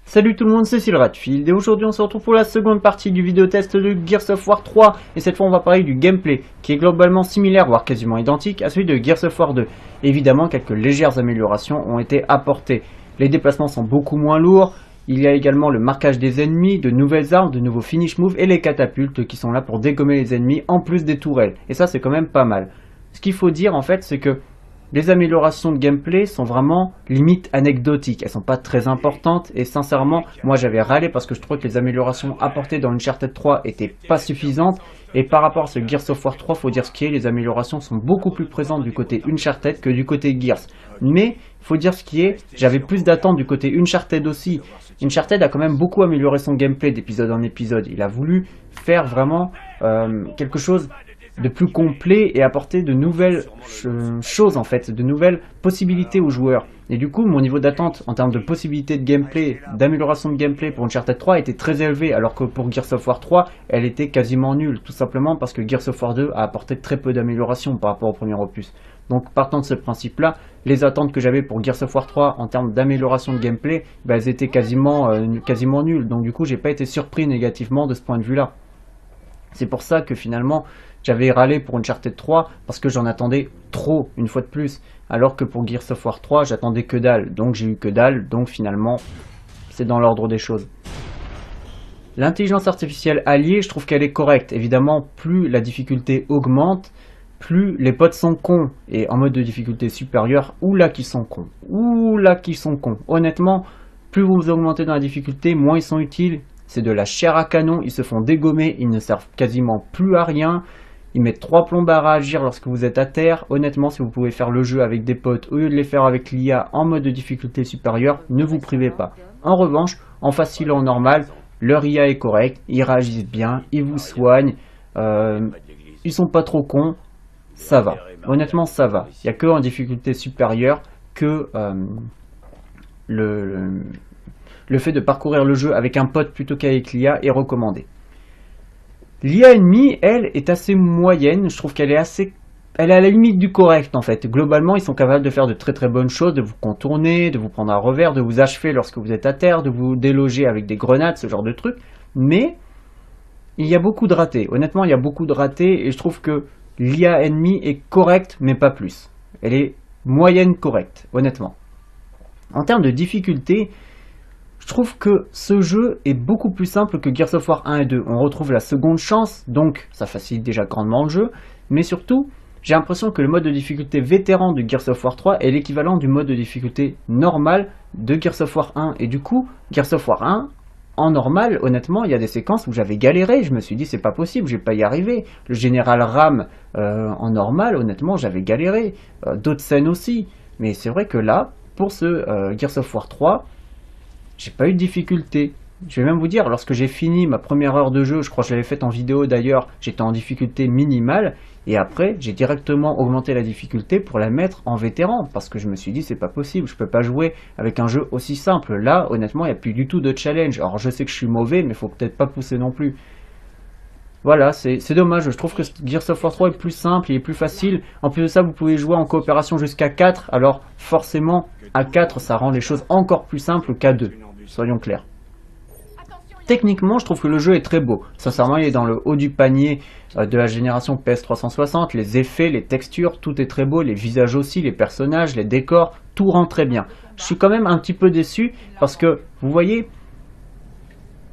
Salut tout le monde, c'est Radfield et aujourd'hui on se retrouve pour la seconde partie du vidéo test de Gears of War 3 et cette fois on va parler du gameplay qui est globalement similaire voire quasiment identique à celui de Gears of War 2. Évidemment quelques légères améliorations ont été apportées. Les déplacements sont beaucoup moins lourds, il y a également le marquage des ennemis, de nouvelles armes, de nouveaux finish moves et les catapultes qui sont là pour dégommer les ennemis en plus des tourelles et ça c'est quand même pas mal. Ce qu'il faut dire en fait c'est que les améliorations de gameplay sont vraiment limite anecdotiques, elles sont pas très importantes et sincèrement moi j'avais râlé parce que je trouvais que les améliorations apportées dans Uncharted 3 étaient pas suffisantes et par rapport à ce Gears of War 3 faut dire ce qui est, les améliorations sont beaucoup plus présentes du côté Uncharted que du côté Gears. Mais faut dire ce qui est, j'avais plus d'attentes du côté Uncharted aussi. Uncharted a quand même beaucoup amélioré son gameplay d'épisode en épisode, il a voulu faire vraiment quelque chose de plus complet et apporter de nouvelles choses en fait, de nouvelles possibilités aux joueurs. Et du coup, mon niveau d'attente en termes de possibilités de gameplay, d'amélioration de gameplay pour Uncharted 3 était très élevé, alors que pour Gears of War 3, elle était quasiment nulle, tout simplement parce que Gears of War 2 a apporté très peu d'amélioration par rapport au premier opus. Donc partant de ce principe-là, les attentes que j'avais pour Gears of War 3 en termes d'amélioration de gameplay, elles étaient quasiment nulles. Donc du coup, j'ai pas été surpris négativement de ce point de vue-là. C'est pour ça que finalement, j'avais râlé pour Uncharted 3 parce que j'en attendais trop, une fois de plus. Alors que pour Gears of War 3, j'attendais que dalle. Donc j'ai eu que dalle, donc finalement, c'est dans l'ordre des choses. L'intelligence artificielle alliée, je trouve qu'elle est correcte. Évidemment, plus la difficulté augmente, plus les potes sont cons. Et en mode de difficulté supérieure, oula qu'ils sont cons. Oula qu'ils sont cons. Honnêtement, plus vous augmentez dans la difficulté, moins ils sont utiles. C'est de la chair à canon, ils se font dégommer, ils ne servent quasiment plus à rien. Ils mettent 3 plombes à réagir lorsque vous êtes à terre. Honnêtement, si vous pouvez faire le jeu avec des potes au lieu de les faire avec l'IA en mode de difficulté supérieure, ne vous privez pas. En revanche, en facile ou en normal, leur IA est correcte, ils réagissent bien, ils vous soignent, ils sont pas trop cons, ça va. Honnêtement, ça va. Il n'y a que en difficulté supérieure que le fait de parcourir le jeu avec un pote plutôt qu'avec l'IA est recommandé. L'IA ennemie, elle, est assez moyenne, je trouve qu'elle est à la limite du correct en fait. Globalement, ils sont capables de faire de très très bonnes choses, de vous contourner, de vous prendre à revers, de vous achever lorsque vous êtes à terre, de vous déloger avec des grenades, ce genre de trucs. Mais, il y a beaucoup de ratés. Honnêtement, il y a beaucoup de ratés et je trouve que l'IA ennemie est correcte, mais pas plus. Elle est moyenne correcte, honnêtement. En termes de difficulté, je trouve que ce jeu est beaucoup plus simple que Gears of War 1 et 2. On retrouve la seconde chance, donc ça facilite déjà grandement le jeu. Mais surtout, j'ai l'impression que le mode de difficulté vétéran de Gears of War 3 est l'équivalent du mode de difficulté normal de Gears of War 1. Et du coup, Gears of War 1, en normal, honnêtement, il y a des séquences où j'avais galéré. Je me suis dit, c'est pas possible, je vais pas y arriver. Le général Ram, en normal, honnêtement, j'avais galéré. D'autres scènes aussi. Mais c'est vrai que là, pour ce Gears of War 3, j'ai pas eu de difficulté. Je vais même vous dire, lorsque j'ai fini ma première heure de jeu, je crois que je l'avais faite en vidéo d'ailleurs, j'étais en difficulté minimale, et après j'ai directement augmenté la difficulté pour la mettre en vétéran, parce que je me suis dit c'est pas possible, je peux pas jouer avec un jeu aussi simple. Là, honnêtement, il n'y a plus du tout de challenge. Alors je sais que je suis mauvais, mais faut peut-être pas pousser non plus. Voilà, c'est dommage, je trouve que Gears of War 3 est plus simple, il est plus facile. En plus de ça, vous pouvez jouer en coopération jusqu'à 4, alors forcément, à 4, ça rend les choses encore plus simples qu'à 2, soyons clairs. Techniquement, je trouve que le jeu est très beau. Sincèrement, il est dans le haut du panier de la génération PS360, les effets, les textures, tout est très beau, les visages aussi, les personnages, les décors, tout rend très bien. Je suis quand même un petit peu déçu, parce que, vous voyez,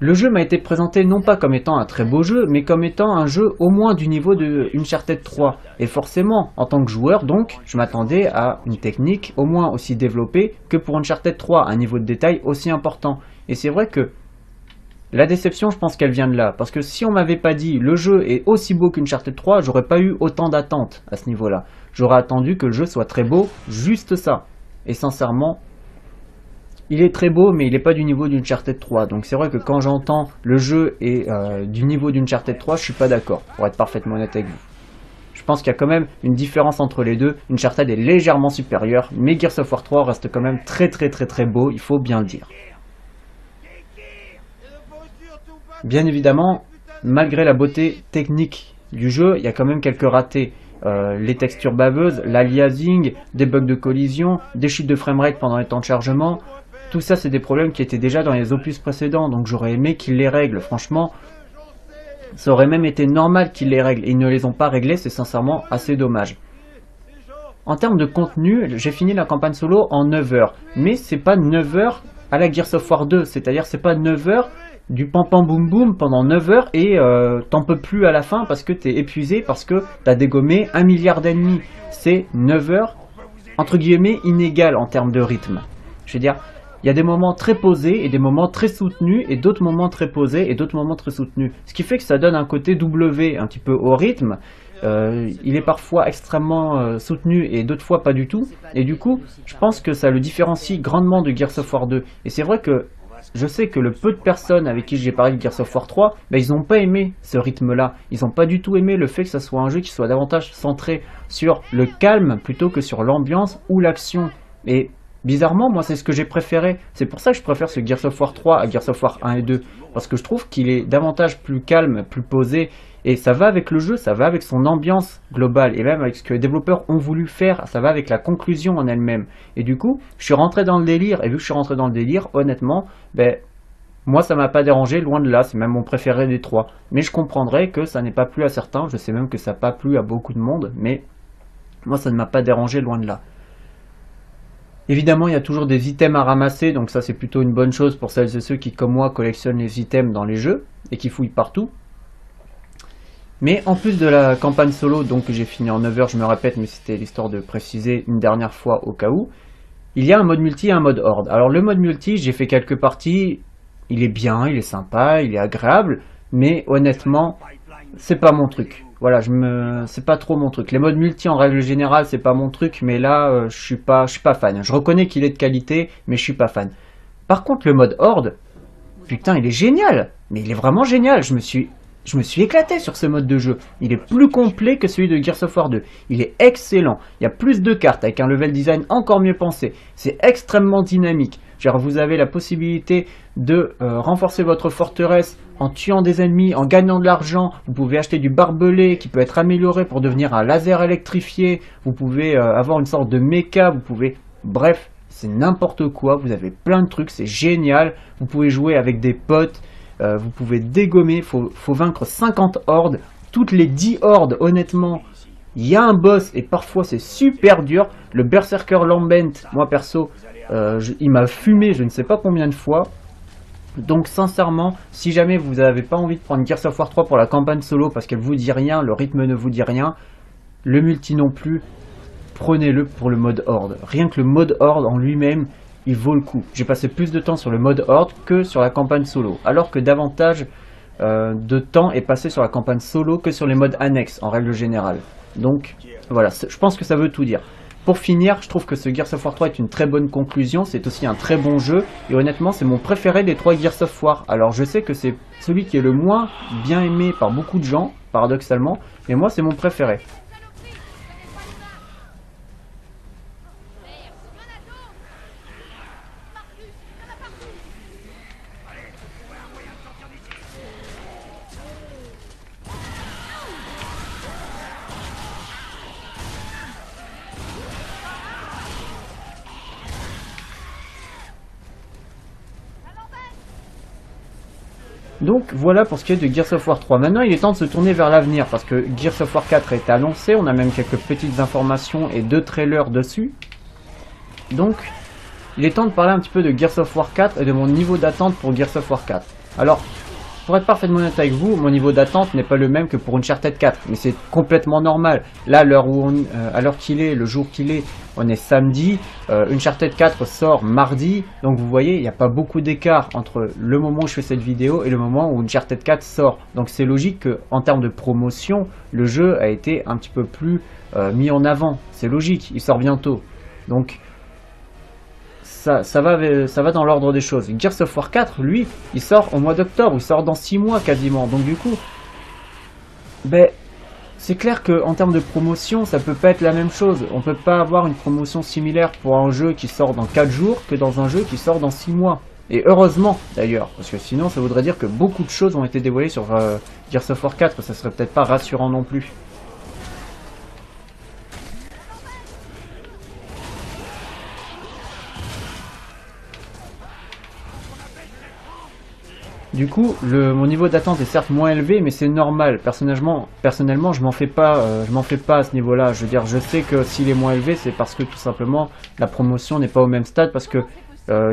le jeu m'a été présenté non pas comme étant un très beau jeu, mais comme étant un jeu au moins du niveau de Uncharted 3. Et forcément, en tant que joueur, donc, je m'attendais à une technique au moins aussi développée que pour Uncharted 3, un niveau de détail aussi important. Et c'est vrai que la déception, je pense qu'elle vient de là. Parce que si on m'avait pas dit le jeu est aussi beau qu'Uncharted 3, j'aurais pas eu autant d'attentes à ce niveau-là. J'aurais attendu que le jeu soit très beau, juste ça. Et sincèrement, il est très beau, mais il n'est pas du niveau d'Uncharted 3. Donc c'est vrai que quand j'entends le jeu est du niveau d'Uncharted 3, je suis pas d'accord, pour être parfaitement honnête avec vous. Je pense qu'il y a quand même une différence entre les deux. Uncharted est légèrement supérieur, mais Gears of War 3 reste quand même très beau, il faut bien le dire. Bien évidemment, malgré la beauté technique du jeu, il y a quand même quelques ratés. Les textures baveuses, l'aliasing, des bugs de collision, des chutes de framerate pendant les temps de chargement. tout ça c'est des problèmes qui étaient déjà dans les opus précédents, donc j'aurais aimé qu'ils les règlent. Franchement, ça aurait même été normal qu'ils les règlent, et ils ne les ont pas réglés, c'est sincèrement assez dommage. En termes de contenu, j'ai fini la campagne solo en 9 heures, mais c'est pas 9 heures à la Gears of War 2, c'est-à-dire c'est pas 9 heures du pam pam boum boum pendant 9 heures et t'en peux plus à la fin parce que t'es épuisé, parce que t'as dégommé 1 milliard d'ennemis. C'est 9 heures entre guillemets inégales en termes de rythme. Je veux dire, il y a des moments très posés et des moments très soutenus et d'autres moments très posés et d'autres moments très soutenus. Ce qui fait que ça donne un côté W un petit peu au rythme. Il est parfois extrêmement soutenu et d'autres fois pas du tout. Et du coup, je pense que ça le différencie grandement de Gears of War 2. Et c'est vrai que je sais que le peu de personnes avec qui j'ai parlé de Gears of War 3, ben, ils n'ont pas aimé ce rythme-là. Ils n'ont pas du tout aimé le fait que ça soit un jeu qui soit davantage centré sur le calme plutôt que sur l'ambiance ou l'action. Et bizarrement, moi c'est ce que j'ai préféré. C'est pour ça que je préfère ce Gears of War 3 à Gears of War 1 et 2. Parce que je trouve qu'il est davantage plus calme, plus posé. Et ça va avec le jeu, ça va avec son ambiance globale. Et même avec ce que les développeurs ont voulu faire, ça va avec la conclusion en elle-même. Et du coup, je suis rentré dans le délire. Et vu que je suis rentré dans le délire, honnêtement, ben, moi ça m'a pas dérangé, loin de là. C'est même mon préféré des trois. Mais je comprendrais que ça n'est pas plu à certains. Je sais même que ça n'a pas plu à beaucoup de monde. Mais moi ça ne m'a pas dérangé, loin de là. Évidemment, il y a toujours des items à ramasser, donc ça c'est plutôt une bonne chose pour celles et ceux qui, comme moi, collectionnent les items dans les jeux et qui fouillent partout. Mais en plus de la campagne solo, donc que j'ai fini en 9 heures, je me répète, mais c'était l'histoire de préciser une dernière fois au cas où, il y a un mode multi et un mode horde. Alors le mode multi, j'ai fait quelques parties, il est bien, il est sympa, il est agréable, mais honnêtement, c'est pas mon truc. Voilà, c'est pas trop mon truc. Les modes multi en règle générale, c'est pas mon truc, mais là, je suis pas fan. Je reconnais qu'il est de qualité, mais je suis pas fan. Par contre, le mode horde, putain, il est génial. Mais il est vraiment génial. Je me suis éclaté sur ce mode de jeu. Il est plus complet que celui de Gears of War 2. Il est excellent. Il y a plus de cartes avec un level design encore mieux pensé. C'est extrêmement dynamique. Genre, vous avez la possibilité de renforcer votre forteresse en tuant des ennemis, en gagnant de l'argent. Vous pouvez acheter du barbelé qui peut être amélioré pour devenir un laser électrifié. Vous pouvez avoir une sorte de mecha. Vous pouvez... Bref, c'est n'importe quoi. Vous avez plein de trucs. C'est génial. Vous pouvez jouer avec des potes. Vous pouvez dégommer. Faut vaincre 50 hordes. Toutes les 10 hordes, honnêtement... Il y a un boss et parfois c'est super dur. Le Berserker Lambent, moi perso, il m'a fumé je ne sais pas combien de fois. Donc sincèrement, si jamais vous n'avez pas envie de prendre Gears of War 3 pour la campagne solo parce qu'elle vous dit rien, le rythme ne vous dit rien, le multi non plus, prenez-le pour le mode horde. Rien que le mode horde en lui-même, il vaut le coup. J'ai passé plus de temps sur le mode horde que sur la campagne solo. Alors que davantage de temps est passé sur la campagne solo que sur les modes annexes en règle générale. Donc voilà, je pense que ça veut tout dire. Pour finir, je trouve que ce Gears of War 3 est une très bonne conclusion, c'est aussi un très bon jeu, et honnêtement c'est mon préféré des 3 Gears of War. Alors je sais que c'est celui qui est le moins bien aimé par beaucoup de gens, paradoxalement, mais moi c'est mon préféré. Donc voilà pour ce qui est de Gears of War 3. Maintenant il est temps de se tourner vers l'avenir parce que Gears of War 4 est annoncé, on a même quelques petites informations et 2 trailers dessus. Donc il est temps de parler un petit peu de Gears of War 4 et de mon niveau d'attente pour Gears of War 4. Alors, pour être parfaitement honnête avec vous, mon niveau d'attente n'est pas le même que pour Uncharted 4, mais c'est complètement normal. Là, à l'heure qu'il est, le jour qu'il est, on est samedi, Uncharted 4 sort mardi, donc vous voyez, il n'y a pas beaucoup d'écart entre le moment où je fais cette vidéo et le moment où Uncharted 4 sort. Donc c'est logique qu'en termes de promotion, le jeu a été un petit peu plus mis en avant. C'est logique, il sort bientôt. Donc ça va dans l'ordre des choses. Gears of War 4, lui, il sort au mois d'octobre, il sort dans 6 mois quasiment. Donc du coup, ben, c'est clair qu'en termes de promotion, ça peut pas être la même chose. On peut pas avoir une promotion similaire pour un jeu qui sort dans 4 jours que dans un jeu qui sort dans 6 mois. Et heureusement d'ailleurs, parce que sinon ça voudrait dire que beaucoup de choses ont été dévoilées sur Gears of War 4, ça serait peut-être pas rassurant non plus. Du coup, mon niveau d'attente est certes moins élevé, mais c'est normal. Personnellement, je m'en fais pas à ce niveau-là. Je veux dire, je sais que s'il est moins élevé, c'est parce que tout simplement la promotion n'est pas au même stade, parce que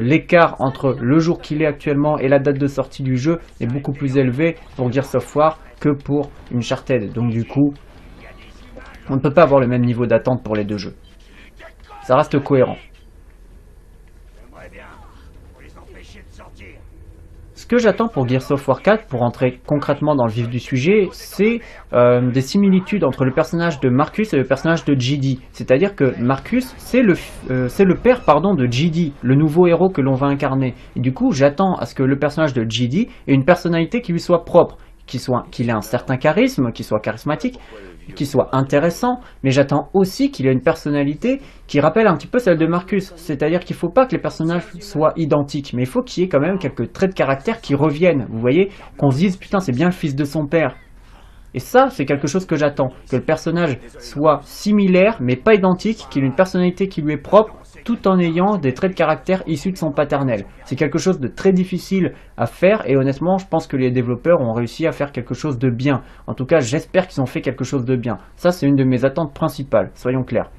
l'écart entre le jour qu'il est actuellement et la date de sortie du jeu est beaucoup plus élevé pour Gears of War que pour Uncharted. Donc du coup, on ne peut pas avoir le même niveau d'attente pour les deux jeux. Ça reste cohérent. Ce que j'attends pour Gears of War 4, pour entrer concrètement dans le vif du sujet, c'est des similitudes entre le personnage de Marcus et le personnage de JD. C'est-à-dire que Marcus, c'est le père de JD, le nouveau héros que l'on va incarner. Et du coup, j'attends à ce que le personnage de JD ait une personnalité qui lui soit propre, qu'il ait un certain charisme, qu'il soit charismatique, qu'il soit intéressant, mais j'attends aussi qu'il ait une personnalité qui rappelle un petit peu celle de Marcus. C'est-à-dire qu'il ne faut pas que les personnages soient identiques, mais il faut qu'il y ait quand même quelques traits de caractère qui reviennent. Vous voyez, qu'on se dise, putain, c'est bien le fils de son père. Et ça, c'est quelque chose que j'attends. Que le personnage soit similaire, mais pas identique, qu'il ait une personnalité qui lui est propre, tout en ayant des traits de caractère issus de son paternel. C'est quelque chose de très difficile à faire, et honnêtement, je pense que les développeurs ont réussi à faire quelque chose de bien. En tout cas, j'espère qu'ils ont fait quelque chose de bien. Ça, c'est une de mes attentes principales, soyons clairs.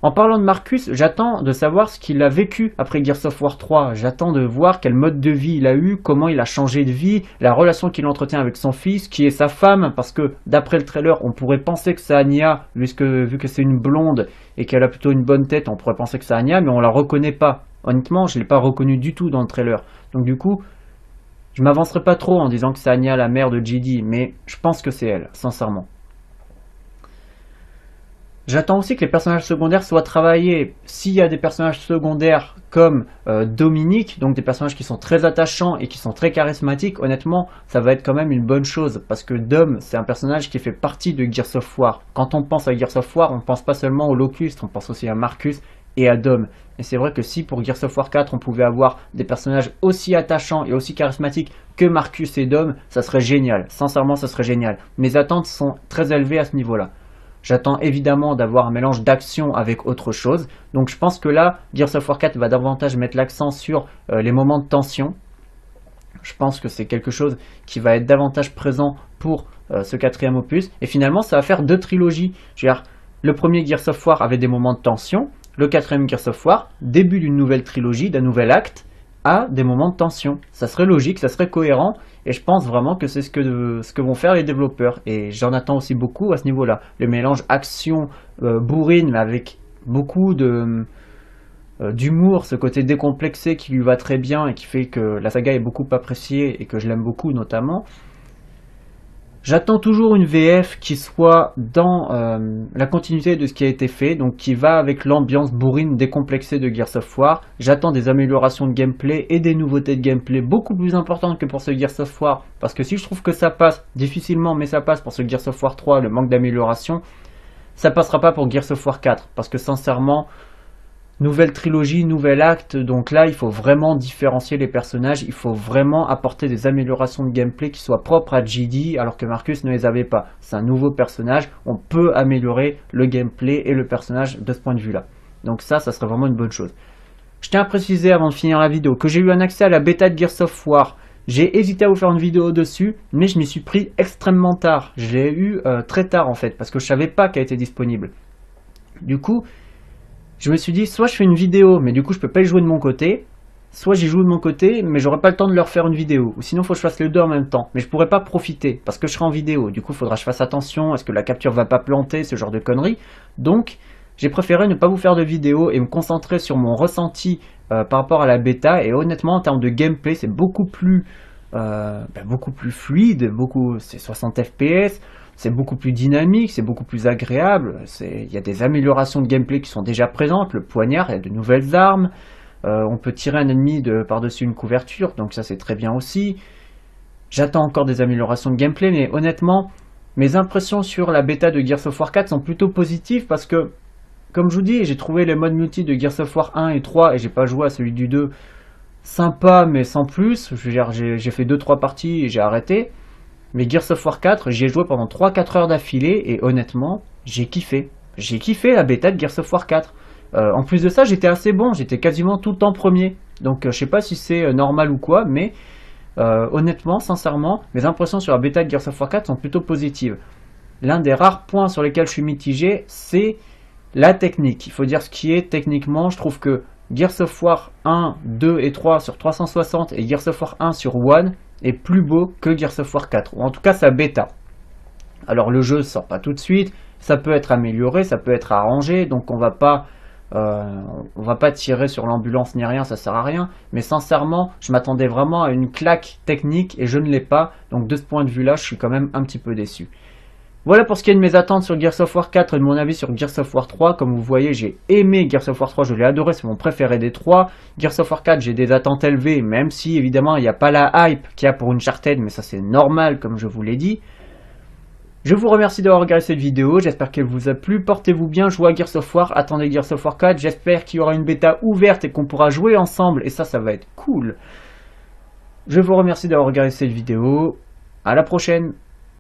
En parlant de Marcus, j'attends de savoir ce qu'il a vécu après Gears of War 3. J'attends de voir quel mode de vie il a eu, comment il a changé de vie, la relation qu'il entretient avec son fils, qui est sa femme, parce que d'après le trailer, on pourrait penser que c'est Anya, vu que c'est une blonde et qu'elle a plutôt une bonne tête, on pourrait penser que c'est Anya, mais on la reconnaît pas. Honnêtement, je ne l'ai pas reconnue du tout dans le trailer. Donc du coup, je m'avancerai pas trop en disant que c'est Anya, la mère de JD, mais je pense que c'est elle, sincèrement. J'attends aussi que les personnages secondaires soient travaillés. S'il y a des personnages secondaires comme Dominique, donc des personnages qui sont très attachants et qui sont très charismatiques, honnêtement, ça va être quand même une bonne chose. Parce que Dom, c'est un personnage qui fait partie de Gears of War. Quand on pense à Gears of War, on ne pense pas seulement au Locust, on pense aussi à Marcus et à Dom. Et c'est vrai que si pour Gears of War 4, on pouvait avoir des personnages aussi attachants et aussi charismatiques que Marcus et Dom, ça serait génial. Sincèrement, ça serait génial. Mes attentes sont très élevées à ce niveau-là. J'attends évidemment d'avoir un mélange d'action avec autre chose. Donc je pense que là, Gears of War 4 va davantage mettre l'accent sur les moments de tension. Je pense que c'est quelque chose qui va être davantage présent pour ce quatrième opus. Et finalement, ça va faire deux trilogies. Je veux dire, le premier Gears of War avait des moments de tension. Le quatrième Gears of War, début d'une nouvelle trilogie, d'un nouvel acte, a des moments de tension. Ça serait logique, ça serait cohérent. Et je pense vraiment que c'est ce que vont faire les développeurs. Et j'en attends aussi beaucoup à ce niveau-là. Le mélange action bourrine, mais avec beaucoup d'humour, ce côté décomplexé qui lui va très bien et qui fait que la saga est beaucoup appréciée et que je l'aime beaucoup notamment. J'attends toujours une VF qui soit dans la continuité de ce qui a été fait, donc qui va avec l'ambiance bourrine décomplexée de Gears of War. J'attends des améliorations de gameplay et des nouveautés de gameplay beaucoup plus importantes que pour ce Gears of War, parce que si je trouve que ça passe, difficilement, mais ça passe pour ce Gears of War 3, le manque d'amélioration, ça passera pas pour Gears of War 4, parce que sincèrement, nouvelle trilogie, nouvel acte, donc là il faut vraiment différencier les personnages, il faut vraiment apporter des améliorations de gameplay qui soient propres à JD alors que Marcus ne les avait pas. C'est un nouveau personnage, on peut améliorer le gameplay et le personnage de ce point de vue là. Donc ça serait vraiment une bonne chose. Je tiens à préciser avant de finir la vidéo que j'ai eu un accès à la bêta de Gears of War. J'ai hésité à vous faire une vidéo dessus, mais je m'y suis pris extrêmement tard. Je l'ai eu très tard en fait, parce que je savais pas qu'elle était disponible. Du coup, je me suis dit, soit je fais une vidéo, mais du coup je peux pas y jouer de mon côté, soit j'y joue de mon côté, mais j'aurai pas le temps de leur faire une vidéo. Ou sinon il faut que je fasse les deux en même temps. Mais je pourrais pas profiter, parce que je serai en vidéo. Du coup il faudra que je fasse attention, est-ce que la capture va pas planter, ce genre de conneries. Donc j'ai préféré ne pas vous faire de vidéo et me concentrer sur mon ressenti par rapport à la bêta. Et honnêtement en termes de gameplay c'est beaucoup plus fluide, c'est 60 fps. C'est beaucoup plus dynamique, c'est beaucoup plus agréable, il y a des améliorations de gameplay qui sont déjà présentes, le poignard, il y a de nouvelles armes, on peut tirer un ennemi par-dessus une couverture, donc ça c'est très bien aussi. J'attends encore des améliorations de gameplay, mais honnêtement, mes impressions sur la bêta de Gears of War 4 sont plutôt positives parce que, comme je vous dis, j'ai trouvé les modes multi de Gears of War 1 et 3 et j'ai pas joué à celui du 2 sympa mais sans plus. Je veux dire, j'ai fait 2-3 parties et j'ai arrêté. Mais Gears of War 4, j'y ai joué pendant 3-4 heures d'affilée et honnêtement, j'ai kiffé. J'ai kiffé la bêta de Gears of War 4. En plus de ça, j'étais assez bon, j'étais quasiment tout le temps premier. Donc je sais pas si c'est normal ou quoi, mais honnêtement, sincèrement, mes impressions sur la bêta de Gears of War 4 sont plutôt positives. L'un des rares points sur lesquels je suis mitigé, c'est la technique. Il faut dire ce qui est techniquement. Je trouve que Gears of War 1, 2 et 3 sur 360 et Gears of War 1 sur One est plus beau que Gears of War 4, ou en tout cas sa bêta. Alors le jeu sort pas tout de suite, ça peut être amélioré, ça peut être arrangé, donc on va pas tirer sur l'ambulance ni rien, ça sert à rien. Mais sincèrement, je m'attendais vraiment à une claque technique et je ne l'ai pas. Donc de ce point de vue-là, je suis quand même un petit peu déçu. Voilà pour ce qui est de mes attentes sur Gears of War 4 et de mon avis sur Gears of War 3. Comme vous voyez, j'ai aimé Gears of War 3, je l'ai adoré, c'est mon préféré des trois. Gears of War 4, j'ai des attentes élevées, même si évidemment il n'y a pas la hype qu'il y a pour Uncharted, mais ça c'est normal comme je vous l'ai dit. Je vous remercie d'avoir regardé cette vidéo, j'espère qu'elle vous a plu, portez-vous bien, jouez à Gears of War, attendez Gears of War 4, j'espère qu'il y aura une bêta ouverte et qu'on pourra jouer ensemble, et ça va être cool. Je vous remercie d'avoir regardé cette vidéo, à la prochaine.